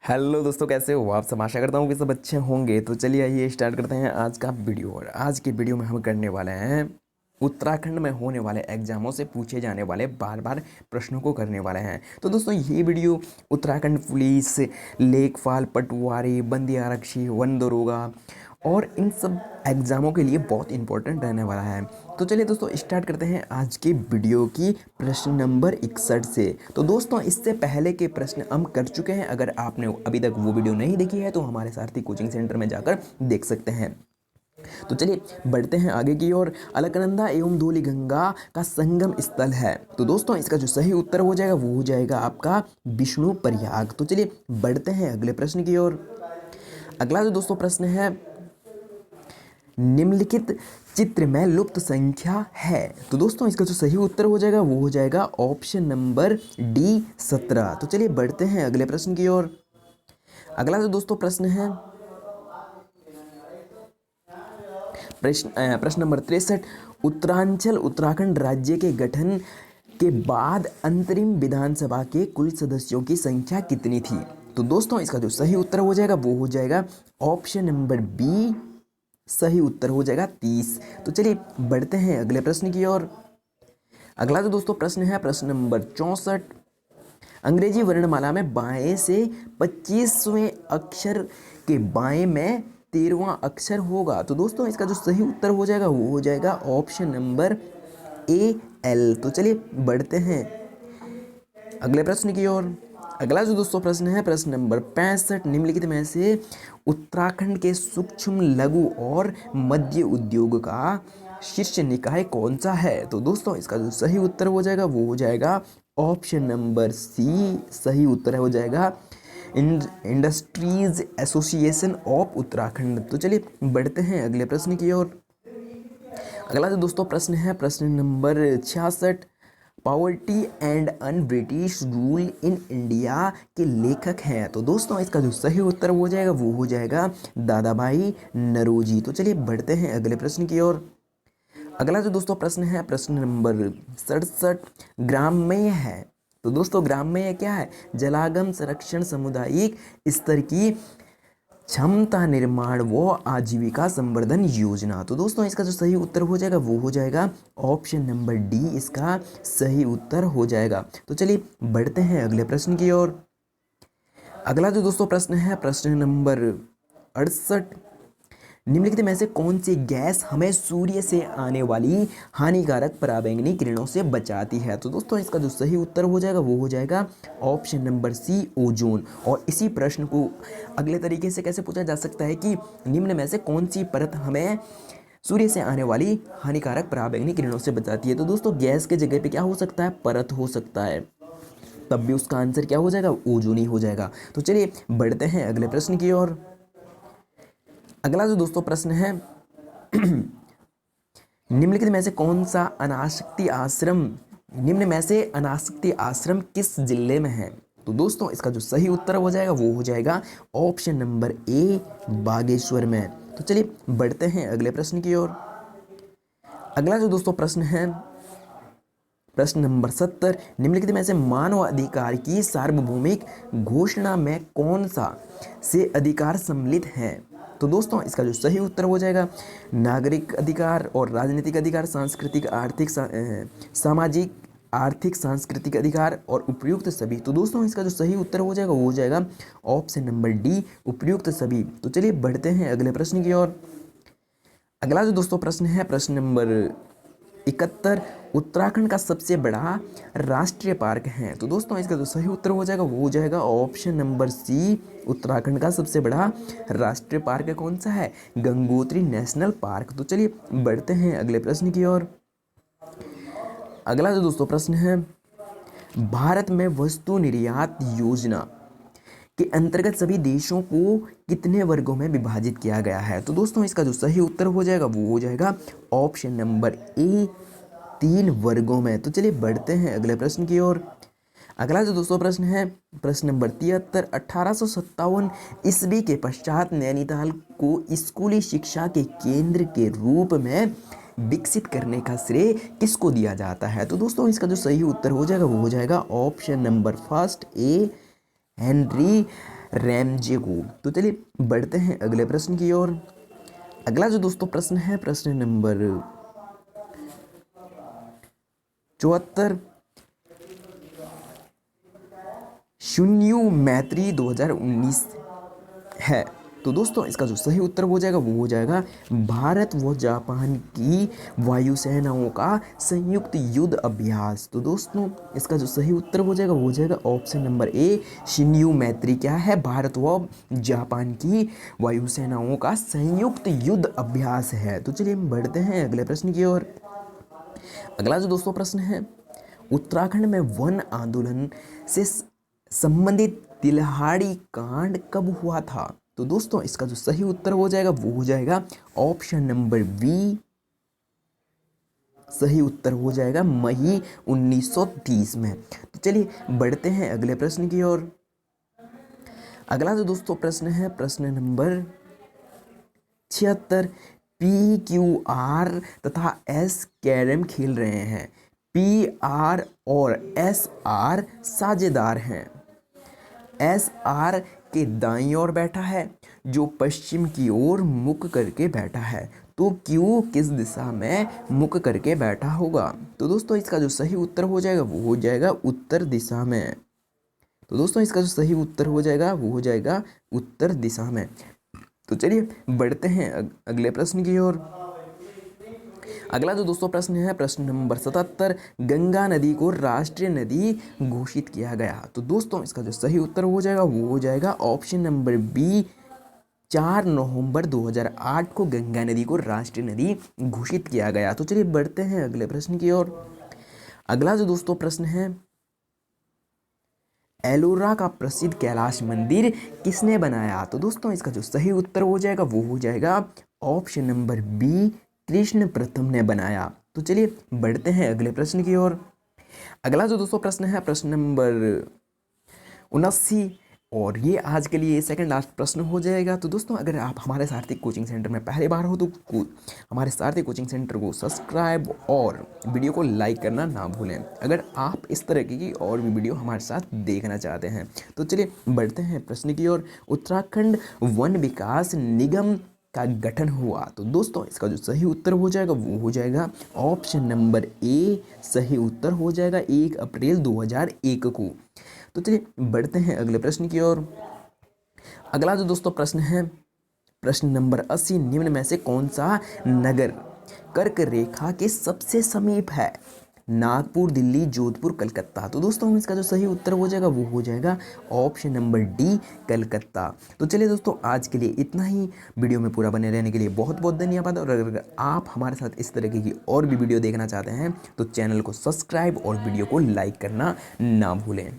Hello दोस्तों, कैसे हो आप सब। आशा करता हूँ कि सब अच्छे होंगे। तो चलिए आइए स्टार्ट करते हैं आज का वीडियो। और आज के वीडियो में हम करने वाले हैं उत्तराखंड में होने वाले एग्जामों से पूछे जाने वाले बार बार प्रश्नों को करने वाले हैं। तो दोस्तों ये वीडियो उत्तराखंड पुलिस, लेखपाल, पटवारी, बंदी आरक्षी, वन दरोगा और इन सब एग्ज़ामों के लिए बहुत इंपॉर्टेंट रहने वाला है। तो चलिए दोस्तों स्टार्ट करते हैं आज की वीडियो की प्रश्न नंबर 61 से। तो दोस्तों इससे पहले के प्रश्न हम कर चुके हैं। अगर आपने अभी तक वो वीडियो नहीं देखी है तो हमारे सारथी कोचिंग सेंटर में जाकर देख सकते हैं। तो चलिए बढ़ते हैं आगे की ओर। अलकनंदा एवं धौलीगंगा का संगम स्थल है। तो दोस्तों इसका जो सही उत्तर हो जाएगा वो हो जाएगा आपका विष्णु प्रयाग। तो चलिए बढ़ते हैं अगले प्रश्न की ओर। अगला जो दोस्तों प्रश्न है, निम्नलिखित चित्र में लुप्त संख्या है। तो दोस्तों इसका जो सही उत्तर हो जाएगा वो हो जाएगा ऑप्शन नंबर डी 17। तो चलिए बढ़ते हैं अगले प्रश्न की ओर। अगला जो दोस्तों प्रश्न है, प्रश्न नंबर 63। उत्तरांचल उत्तराखंड राज्य के गठन के बाद अंतरिम विधानसभा के कुल सदस्यों की संख्या कितनी थी। तो दोस्तों इसका जो सही उत्तर हो जाएगा वो हो जाएगा ऑप्शन नंबर बी, सही उत्तर हो जाएगा 30। तो चलिए बढ़ते हैं अगले प्रश्न की ओर। अगला जो दोस्तों प्रश्न है, प्रश्न नंबर 64। अंग्रेजी वर्णमाला में बाएं से 25वें अक्षर के बाएं में 13वां अक्षर होगा। तो दोस्तों इसका जो सही उत्तर हो जाएगा वो हो जाएगा ऑप्शन नंबर ए एल। तो चलिए बढ़ते हैं अगले प्रश्न की ओर। अगला जो दोस्तों प्रश्न है, प्रश्न नंबर 65। निम्नलिखित में से उत्तराखंड के सूक्ष्म लघु और मध्य उद्योग का शीर्ष निकाय कौन सा है। तो दोस्तों इसका जो सही उत्तर हो जाएगा वो हो जाएगा ऑप्शन नंबर सी, सही उत्तर हो जाएगा इंडस्ट्रीज एसोसिएशन ऑफ उत्तराखंड। तो चलिए बढ़ते हैं अगले प्रश्न की ओर। अगला जो दोस्तों प्रश्न है, प्रश्न number 66। Poverty and un British rule in India के लेखक हैं। तो दोस्तों इसका जो सही उत्तर हो जाएगा वो हो जाएगा दादा भाई नौरोजी। तो चलिए बढ़ते हैं अगले प्रश्न की ओर। अगला जो दोस्तों प्रश्न है, प्रश्न नंबर 67। ग्राम्य है। तो दोस्तों ग्राम्य क्या है? जलागम संरक्षण सामुदायिक स्तर की क्षमता निर्माण व आजीविका संवर्धन योजना। तो दोस्तों इसका जो सही उत्तर हो जाएगा वो हो जाएगा ऑप्शन नंबर डी, इसका सही उत्तर हो जाएगा। तो चलिए बढ़ते हैं अगले प्रश्न की ओर। अगला जो दोस्तों प्रश्न है, प्रश्न नंबर 68। निम्नलिखित में से कौन सी गैस हमें सूर्य से आने वाली हानिकारक पराबैंगनी किरणों से बचाती है। तो दोस्तों इसका जो सही उत्तर हो जाएगा वो हो जाएगा ऑप्शन नंबर सी, ओजोन। और इसी प्रश्न को अगले तरीके से कैसे पूछा जा सकता है कि निम्न में से कौन सी परत हमें सूर्य से आने वाली हानिकारक पराबैंगनी किरणों से बचाती है। तो दोस्तों गैस के जगह पे क्या हो सकता है? परत हो सकता है। तब भी उसका आंसर क्या हो जाएगा? ओजोन ही हो जाएगा। तो चलिए बढ़ते हैं अगले प्रश्न की ओर। अगला जो दोस्तों प्रश्न है, निम्नलिखित में से कौन सा अनासक्ति आश्रम, निम्न में से अनासक्ति आश्रम किस जिले में है। तो दोस्तों इसका जो सही उत्तर हो जाएगा वो हो जाएगा ऑप्शन नंबर ए, बागेश्वर में। तो चलिए बढ़ते हैं अगले प्रश्न की ओर। अगला जो दोस्तों प्रश्न है, प्रश्न नंबर 70। निम्नलिखित में से मानव अधिकार की सार्वभौमिक घोषणा में कौन सा से अधिकार सम्मिलित हैं। तो दोस्तों इसका जो सही उत्तर हो जाएगा नागरिक अधिकार और राजनीतिक अधिकार, सांस्कृतिक आर्थिक सामाजिक आर्थिक सांस्कृतिक अधिकार और उपयुक्त सभी। तो दोस्तों इसका जो सही उत्तर हो जाएगा वो हो जाएगा ऑप्शन नंबर डी, उपयुक्त सभी। तो चलिए बढ़ते हैं अगले प्रश्न की ओर। अगला जो दोस्तों प्रश्न है, प्रश्न नंबर 71। उत्तराखंड का सबसे बड़ा राष्ट्रीय पार्क है। तो दोस्तों इसका जो सही उत्तर हो जाएगा वो हो जाएगा ऑप्शन नंबर सी, उत्तराखंड का सबसे बड़ा राष्ट्रीय पार्क कौन सा है? Gangotri national park. तो चलिए बढ़ते हैं अगले प्रश्न की ओर। अगला जो दोस्तों प्रश्न है, भारत में वस्तु निर्यात योजना के अंतर्गत सभी देशों को कितने वर्गों में विभाजित किया गया है। तो दोस्तों इसका जो सही उत्तर हो जाएगा वो हो जाएगा ऑप्शन नंबर ए, 3 वर्गों में। तो चलिए बढ़ते हैं अगले प्रश्न की ओर। अगला जो दोस्तों प्रश्न है, प्रश्न नंबर 73। 1857 ईस्वी के पश्चात नैनीताल को स्कूली शिक्षा के केंद्र के रूप में विकसित करने का श्रेय किसको दिया जाता है। तो दोस्तों इसका जो सही उत्तर हो जाएगा वो हो जाएगा option number first A, Henry Ramsay को। तो चलिए बढ़ते हैं अगले प्रश्न की ओर। अगला जो दोस्तों प्रश्न है प्रश्न नंबर 74, शून्यू मैत्री 2019 है। तो दोस्तों इसका जो सही उत्तर हो जाएगा वो हो जाएगा भारत व जापान की वायुसेनाओं का संयुक्त युद्ध अभ्यास। तो दोस्तों इसका जो सही उत्तर हो जाएगा वो हो जाएगा ऑप्शन नंबर ए, शिन्यू मैत्री क्या है, भारत व जापान की वायुसेनाओं का संयुक्त युद्ध अभ्यास है। तो चलिए हम बढ़ते हैं अगले प्रश्न की ओर। अगला जो दोस्तों प्रश्न है, उत्तराखंड में वन आंदोलन से संबंधित तिलहाड़ी कांड कब हुआ था? तो दोस्तों इसका जो सही उत्तर हो जाएगा वो हो जाएगा ऑप्शन नंबर बी, सही उत्तर हो जाएगा मई 1930 में। तो चलिए बढ़ते हैं अगले प्रश्न की ओर। अगला जो दोस्तों प्रश्न है प्रश्न नंबर 76, पी क्यू आर तथा एस कैरम खेल रहे हैं। पी आर और एस आर साझेदार हैं। एस आर के दाईं ओर बैठा है जो पश्चिम की ओर मुख करके बैठा है। तो क्यू किस दिशा में मुख करके बैठा होगा? तो दोस्तों इसका जो सही उत्तर हो जाएगा वो हो जाएगा उत्तर दिशा में। तो दोस्तों इसका जो सही उत्तर हो जाएगा वो हो जाएगा उत्तर दिशा में। तो चलिए बढ़ते हैं अगले प्रश्न की ओर। अगला जो दोस्तों प्रश्न है प्रश्न नंबर 77, गंगा नदी को राष्ट्रीय नदी घोषित किया गया। तो दोस्तों इसका जो सही उत्तर हो जाएगा वो हो जाएगा ऑप्शन नंबर बी, 4 नवंबर 2008 को गंगा नदी को राष्ट्रीय नदी घोषित किया गया। तो चलिए बढ़ते हैं अगले प्रश्न की ओर। अगला जो दोस्तों प्रश्न है, एलोरा का प्रसिद्ध कैलाश मंदिर किसने बनाया? तो दोस्तों इसका जो सही उत्तर हो जाएगा वो हो जाएगा ऑप्शन नंबर बी, कृष्ण प्रथम ने बनाया। तो चलिए बढ़ते हैं अगले प्रश्न की ओर। अगला जो दोस्तों प्रश्न है प्रश्न नंबर 79 और ये आज के लिए सेकंड लास्ट प्रश्न हो जाएगा। तो दोस्तों अगर आप हमारे सारथी कोचिंग सेंटर में पहली बार हो तो हमारे सारथी कोचिंग सेंटर को सब्सक्राइब और वीडियो को लाइक करना ना भूलें अगर आप इस तरह की और भी वीडियो हमारे साथ देखना चाहते हैं। तो चलिए बढ़ते हैं प्रश्न की ओर। उत्तराखंड वन विकास निगम का गठन हुआ। तो दोस्तों इसका जो सही उत्तर हो जाएगा वो हो जाएगा ऑप्शन नंबर ए, सही उत्तर हो जाएगा 1 अप्रैल 2001 को। तो चलिए बढ़ते हैं अगले प्रश्न की ओर। अगला जो दोस्तों प्रश्न है प्रश्न नंबर 80, निम्न में से कौन सा नगर कर्क रेखा के सबसे समीप है? नागपुर, दिल्ली, जोधपुर, कलकत्ता। तो दोस्तों इसका जो सही उत्तर हो जाएगा वो हो जाएगा ऑप्शन नंबर डी, कलकत्ता। तो चलिए दोस्तों आज के लिए इतना ही। वीडियो में पूरा बने रहने के लिए बहुत बहुत धन्यवाद। और अगर आप हमारे साथ इस तरीके की और भी वीडियो देखना चाहते हैं तो चैनल को सब्सक्राइब और वीडियो को लाइक करना ना भूलें।